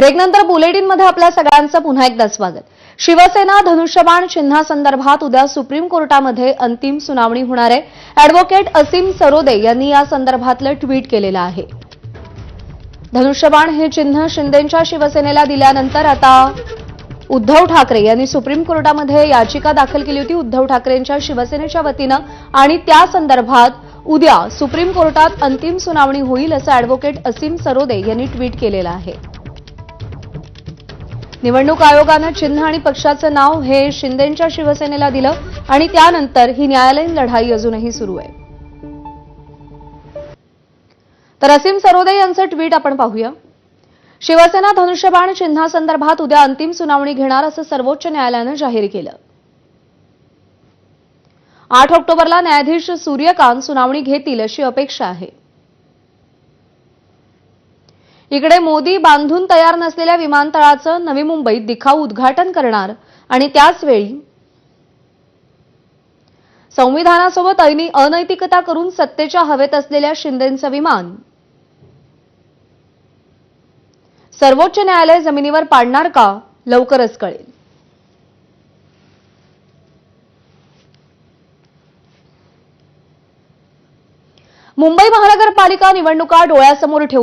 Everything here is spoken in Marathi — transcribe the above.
ब्रेकनंतर बुलेटिनमध्ये आपल्या सगळ्यांचं पुन्हा एकदा स्वागत। शिवसेना धनुष्यबाण चिन्हासंदर्भात उद्या सुप्रीम कोर्टामध्ये अंतिम सुनावणी होणार आहे। ॲडव्होकेट असीम सरोदे यांनी या संदर्भातलं ट्विट केलेलं आहे। धनुष्यबाण हे चिन्ह शिंदेंच्या शिवसेनेला दिल्यानंतर आता उद्धव ठाकरे यांनी सुप्रीम कोर्टामध्ये याचिका दाखल केली होती उद्धव ठाकरेंच्या शिवसेनेच्या वतीनं, आणि त्या संदर्भात उद्या सुप्रीम कोर्टात अंतिम सुनावणी होईल असं ॲडव्होकेट असीम सरोदे यांनी ट्विट केलेलं आहे। निवडणूक आयोगानं चिन्ह आणि पक्षाचं नाव हे शिंदेंच्या शिवसेनेला दिलं आणि त्यानंतर ही न्यायालयीन लढाई अजूनही सुरू आहे। तर असीम सरोदे यांचं ट्विट आपण पाहूया। शिवसेना धनुष्यबाण चिन्हासंदर्भात उद्या अंतिम सुनावणी घेणार असं सर्वोच्च न्यायालयानं जाहीर केलं। 8 ऑक्टोबरला न्यायाधीश सूर्यकांत सुनावणी घेतील अशी अपेक्षा आहे। इकडे मोदी बांधून तयार नसलेल्या विमानतळाचं नवी मुंबईत दिखाऊ उद्घाटन करणार आणि त्याचवेळी संविधानासोबत अनैतिकता करून सत्तेच्या हवेत असलेल्या शिंदेंचं विमान सर्वोच्च न्यायालय जमिनीवर पाडणार का, लवकरच कळेल। मुंबई महानगरपालिका निवडणुका डोळ्यासमोर ठेवून